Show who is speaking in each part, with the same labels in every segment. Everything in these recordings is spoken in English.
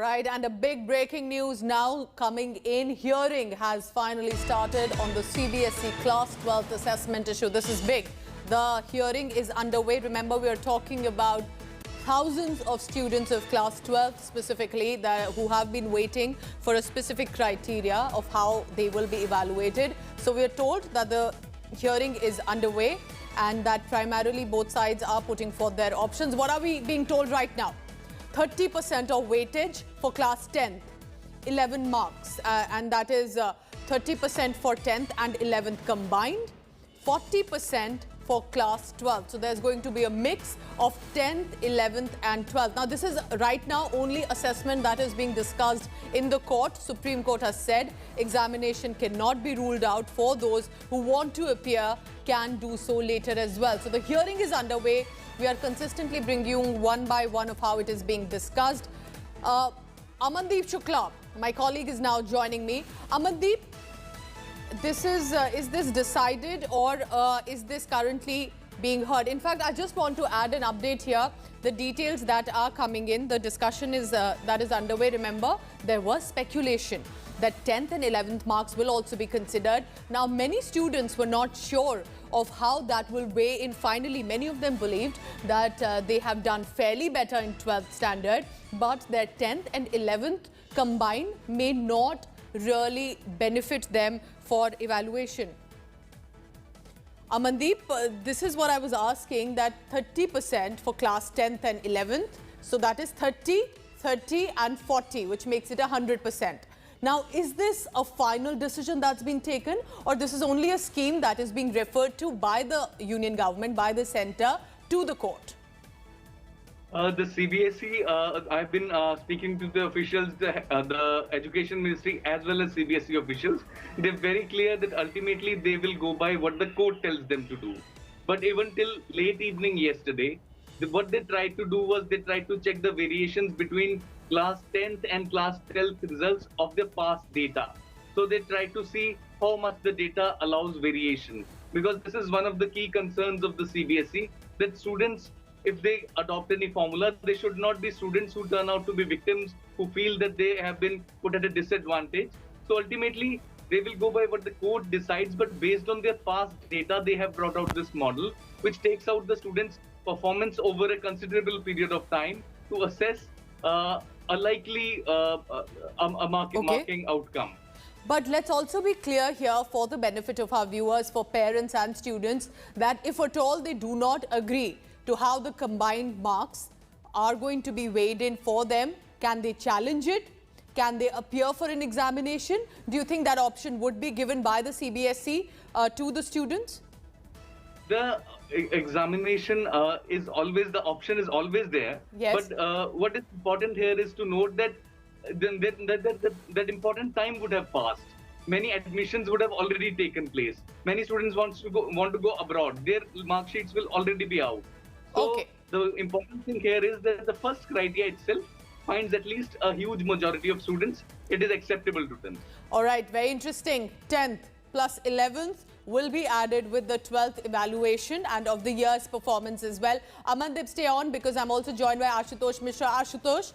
Speaker 1: Right, and a big breaking news now coming in. Hearing has finally started on the CBSE Class 12th assessment issue. This is big. The hearing is underway. Remember, we are talking about thousands of students of Class 12 specifically who have been waiting for a specific criteria of how they will be evaluated. So we are told that the hearing is underway and that primarily both sides are putting forth their options. What are we being told right now? 30% of weightage for class 10th, 11 marks, and that is 30% for 10th and 11th combined, 40% for class 12. So there's going to be a mix of 10th, 11th and 12th. Now this is right now only assessment that is being discussed in the court. Supreme Court has said examination cannot be ruled out. For those who want to appear can do so later as well. So the hearing is underway. We are consistently bringing you one by one of how it is being discussed. Amandeep Shukla, my colleague, is now joining me. Amandeep, is this decided or is this currently being heard? In fact, I just want to add an update here. The details that are coming in, the discussion is that is underway. Remember, there was speculation that 10th and 11th marks will also be considered. Now, many students were not sure of how that will weigh in. Finally, many of them believed that they have done fairly better in 12th standard, but their 10th and 11th combined may not really benefit them for evaluation. Amandeep, this is what I was asking, that 30% for class 10th and 11th, so that is 30, 30 and 40, which makes it 100%. Now, is this a final decision that's been taken, or this is only a scheme that is being referred to by the union government, by the centre, to the court?
Speaker 2: The CBSE, I've been speaking to the officials, the Education Ministry as well as CBSE officials. They're very clear that ultimately they will go by what the court tells them to do. But even till late evening yesterday, what they tried to do was they tried to check the variations between class 10th and class 12th results of the past data. So they tried to see how much the data allows variation. Because this is one of the key concerns of the CBSE, that students, if they adopt any formula, they should not be students who turn out to be victims, who feel that they have been put at a disadvantage. So ultimately, they will go by what the court decides, but based on their past data, they have brought out this model, which takes out the students' performance over a considerable period of time to assess a likely marking outcome.
Speaker 1: But let's also be clear here, for the benefit of our viewers, for parents and students, that if at all they do not agree to how the combined marks are going to be weighed in for them, can they challenge it? Can they appear for an examination? Do you think that option would be given by the CBSE to the students?
Speaker 2: The examination is always, the option is always there.
Speaker 1: Yes.
Speaker 2: But what is important here is to note that that important time would have passed. Many admissions would have already taken place. Many students want to go abroad. Their mark sheets will already be out. So
Speaker 1: okay.
Speaker 2: The important thing here is that the first criteria itself finds at least a huge majority of students it is acceptable to them.
Speaker 1: All right, very interesting. 10th plus 11th will be added with the 12th evaluation and of the year's performance as well. Amandeep, stay on because I'm also joined by Ashutosh Mishra. Ashutosh,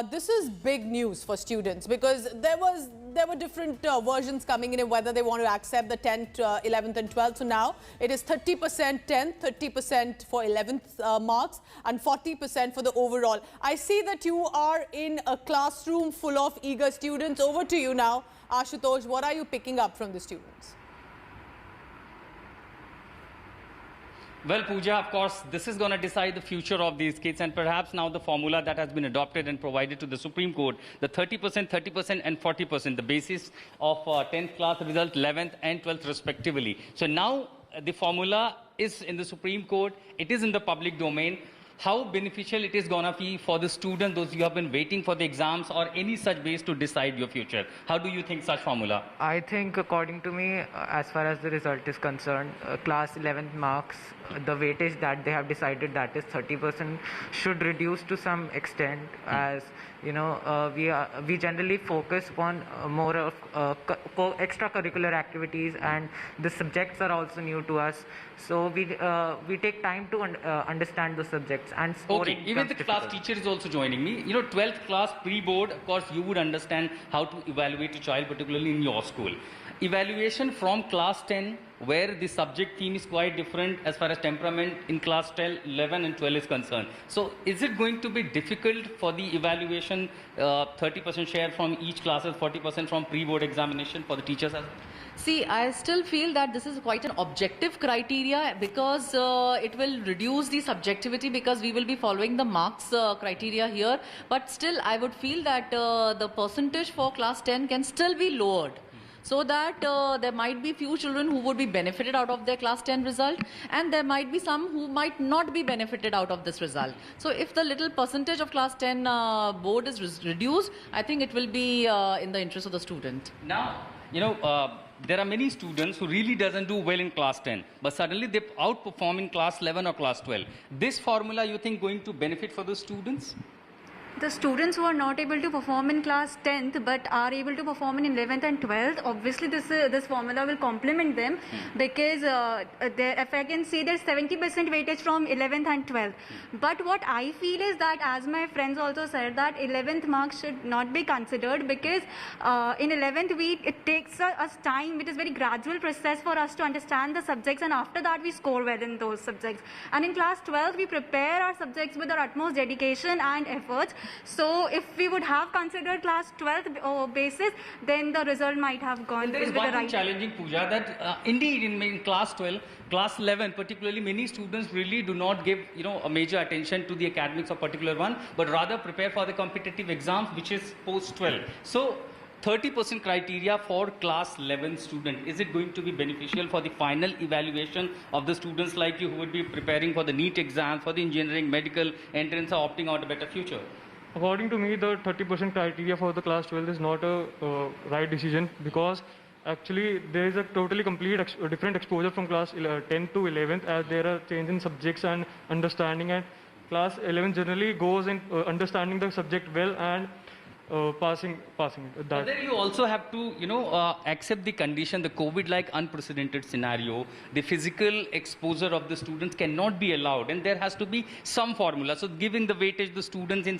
Speaker 1: this is big news for students because there were different versions coming in of whether they want to accept the 10th, 11th and 12th. So now it is 30% 10th, 30% for 11th marks and 40% for the overall. I see that you are in a classroom full of eager students. Over to you now, Ashutosh. What are you picking up from the students?
Speaker 3: Well, Pooja, of course, this is going to decide the future of these kids, and perhaps now the formula that has been adopted and provided to the Supreme Court, the 30%, 30% and 40%, the basis of 10th class result, 11th and 12th respectively. So now the formula is in the Supreme Court, it is in the public domain. How beneficial it is going to be for the students, those who have been waiting for the exams or any such ways to decide your future? How do you think such formula?
Speaker 4: I think, according to me, as far as the result is concerned, class 11th marks, the weightage that they have decided, that is 30%, should reduce to some extent, as you know, we generally focus on more of extracurricular activities, and the subjects are also new to us. So we take time to understand the subjects. subjects, and scoring.
Speaker 3: Okay, even the class teacher is also joining me. 12th class pre-board, of course, you would understand how to evaluate a child, particularly in your school. Evaluation from class 10, where the subject theme is quite different as far as temperament in class 10, 11 and 12 is concerned. So is it going to be difficult for the evaluation, 30% share from each class, 40% from pre-board examination for the teachers as well?
Speaker 1: See, I still feel that this is quite an objective criteria because it will reduce the subjectivity because we will be following the marks criteria here. But still, I would feel that the percentage for class 10 can still be lowered, so that there might be few children who would be benefited out of their class 10 result, and there might be some who might not be benefited out of this result. So if the little percentage of class 10 board is reduced, I think it will be in the interest of the student.
Speaker 3: Now, there are many students who really doesn't do well in class 10, but suddenly they outperform in class 11 or class 12. This formula, you think, going to benefit for the students?
Speaker 5: The students who are not able to perform in class 10th but are able to perform in 11th and 12th, obviously this formula will complement them because if I can say there's 70% weightage from 11th and 12th. But what I feel is that, as my friends also said, that 11th marks should not be considered because in 11th it takes us time. It is very gradual process for us to understand the subjects, and after that we score well in those subjects. And in class 12 we prepare our subjects with our utmost dedication and efforts. So if we would have considered class 12th basis, then the result might have gone
Speaker 3: there is
Speaker 5: with the
Speaker 3: one
Speaker 5: right.
Speaker 3: challenging, Pooja, that indeed in class 12, class 11 particularly, many students really do not give a major attention to the academics of particular one, but rather prepare for the competitive exams, which is post 12. So 30% criteria for class 11 student, is it going to be beneficial for the final evaluation of the students like you who would be preparing for the NEET exam, for the engineering, medical entrance, or opting out a better future?
Speaker 6: According to me, the 30% criteria for the class 12 is not a right decision, because actually there is a totally different exposure from class 10 to 11th, as there are change in subjects and understanding, and class 11 generally goes in understanding the subject well and passing that.
Speaker 3: But then you also have to, accept the condition, the COVID-like unprecedented scenario. The physical exposure of the students cannot be allowed, and there has to be some formula. So giving the weightage the students in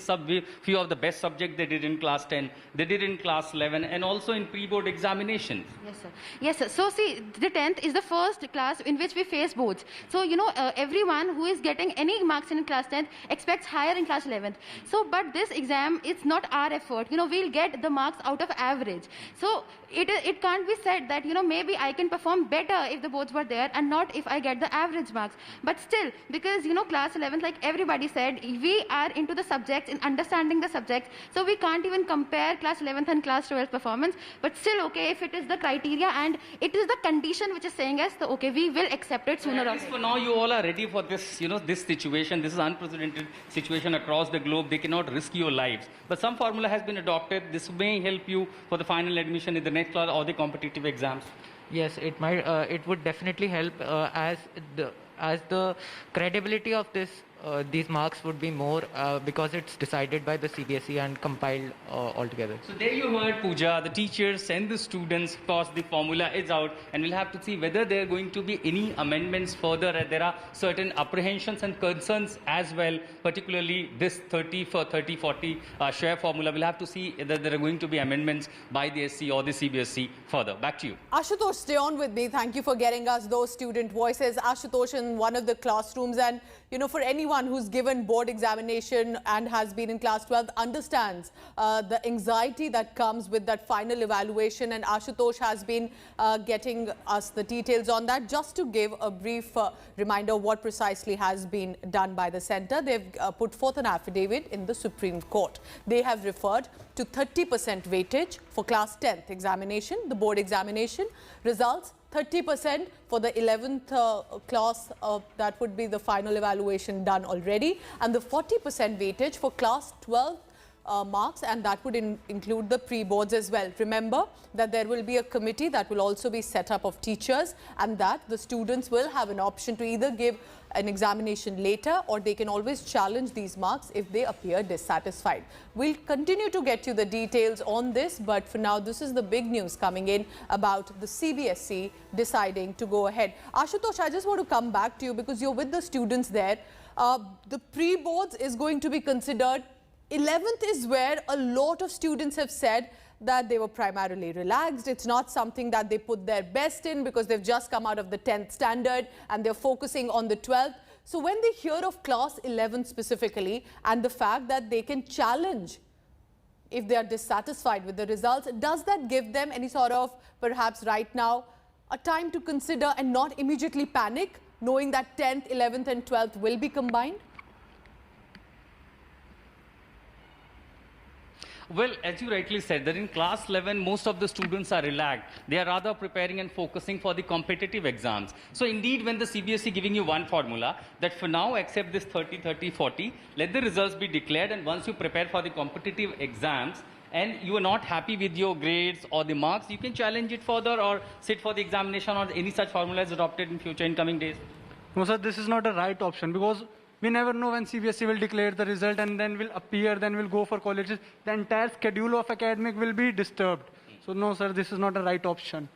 Speaker 3: few of the best subjects they did in class 10, they did in class 11, and also in pre-board examinations.
Speaker 7: Yes, sir. Yes, sir. So see, the 10th is the first class in which we face boards. So, everyone who is getting any marks in class 10th expects higher in class 11th. So, but this exam, it's not our effort. We'll get the marks out of average. So it can't be said that, maybe I can perform better if the boards were there and not if I get the average marks. But still, because, class 11th, like everybody said, we are into the subjects, in understanding the subjects. So we can't even compare class 11th and class 12th performance. But still, okay, if it is the criteria and it is the condition which is saying us, so okay, we will accept it sooner or later.
Speaker 3: For now, you all are ready for this, this situation. This is unprecedented situation across the globe. They cannot risk your lives. But some formula has been adopted. This may help you for the final admission in the next class or the competitive exams.
Speaker 4: Yes, it might. It would definitely help as the credibility of these marks would be more because it's decided by the CBSE and compiled altogether.
Speaker 3: So there you heard, Pooja, the teachers and the students. Of course, the formula is out, and we'll have to see whether there are going to be any amendments further. There are certain apprehensions and concerns as well, particularly this 30-40 share formula. We'll have to see whether there are going to be amendments by the SC or the CBSE further. Back to you.
Speaker 1: Ashutosh, stay on with me. Thank you for getting us those student voices. Ashutosh in one of the classrooms, and for anyone who's given board examination and has been in class 12 understands the anxiety that comes with that final evaluation, and Ashutosh has been getting us the details on that. Just to give a brief reminder what precisely has been done by the centre, they've put forth an affidavit in the Supreme Court. They have referred to 30% weightage for class 10th examination, the board examination results. 30% for the 11th class, that would be the final evaluation done already, and the 40% weightage for class 12 marks, and that would include the pre-boards as well. Remember that there will be a committee that will also be set up of teachers, and that the students will have an option to either give an examination later, or they can always challenge these marks if they appear dissatisfied. We'll continue to get you the details on this, but for now, this is the big news coming in about the CBSE deciding to go ahead. Ashutosh, I just want to come back to you because you're with the students there. The pre-boards is going to be considered. 11th is where a lot of students have said that they were primarily relaxed. It's not something that they put their best in because they've just come out of the 10th standard and they're focusing on the 12th. So when they hear of class 11 specifically and the fact that they can challenge if they are dissatisfied with the results, does that give them any sort of, perhaps right now, a time to consider and not immediately panic, knowing that 10th, 11th and 12th will be combined?
Speaker 3: Well, as you rightly said, that in class 11, most of the students are relaxed. They are rather preparing and focusing for the competitive exams. So indeed, when the CBSE giving you one formula, that for now, accept this 30, 30, 40, let the results be declared, and once you prepare for the competitive exams, and you are not happy with your grades or the marks, you can challenge it further or sit for the examination, or any such formula is adopted in future in coming days.
Speaker 8: No, sir, this is not a right option because we never know when CBSE will declare the result and then will appear, then will go for colleges. The entire schedule of academic will be disturbed. So no, sir, this is not a right option.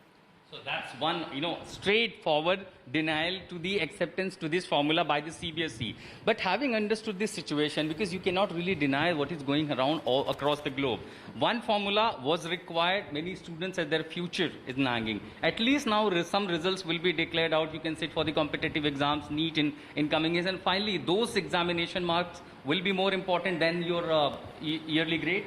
Speaker 3: So that's one, straightforward denial to the acceptance to this formula by the CBSE. But having understood this situation, because you cannot really deny what is going around all across the globe, one formula was required. Many students said their future is nagging. At least now some results will be declared out. You can sit for the competitive exams, NEET in coming years. And finally, those examination marks will be more important than your yearly grade?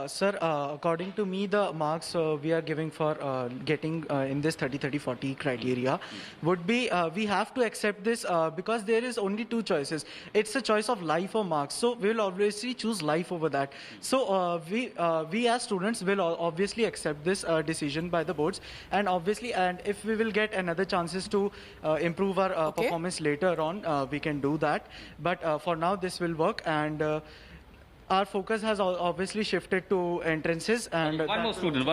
Speaker 8: Sir, according to me, the marks we are giving for getting in this 30, 30, 40 criteria would be, we have to accept this because there is only two choices. It's a choice of life or marks. So we will obviously choose life over that. So we as students will obviously accept this decision by the boards. And obviously, and if we will get another chances to improve our performance later on, we can do that. But for now, this will work. And our focus has obviously shifted to entrances. And
Speaker 3: one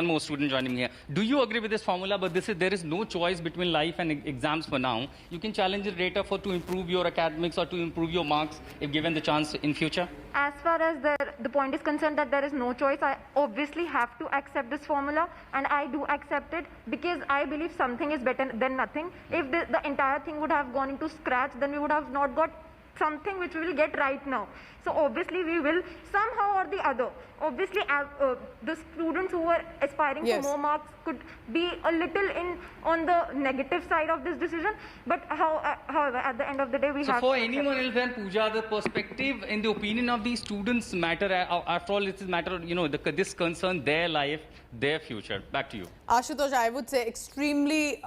Speaker 3: more student joining here. Do you agree with this formula? But there is no choice between life and exams for now. You can challenge it later to improve your academics or to improve your marks if given the chance in future.
Speaker 9: As far as the point is concerned that there is no choice, I obviously have to accept this formula, and I do accept it because I believe something is better than nothing. If the entire thing would have gone into scratch, then we would have not got something which we will get right now. So obviously we will somehow or the other, obviously the students who are aspiring for more marks could be a little on the negative side of this decision, but however at the end of the day we have
Speaker 3: for anyone else than Pooja, the perspective and the opinion of these students matter. After all, it is matter, this concern their life, their future. Back to you.
Speaker 1: Ashutosh, I would say extremely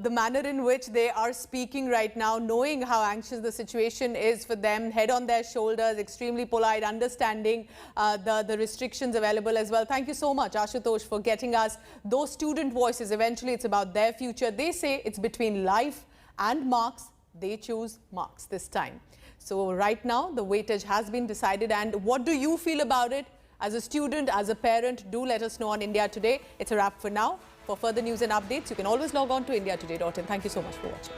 Speaker 1: the manner in which they are speaking right now, knowing how anxious the situation is for them, head on their shoulders, extremely polite, understanding the restrictions available as well. Thank you so much, Ashutosh, for getting us those student voices. Eventually, it's about their future. They say it's between life and marks. They choose marks this time. So right now, the weightage has been decided. And what do you feel about it? As a student, as a parent, do let us know on India Today. It's a wrap for now. For further news and updates, you can always log on to indiatoday.in. Thank you so much for watching.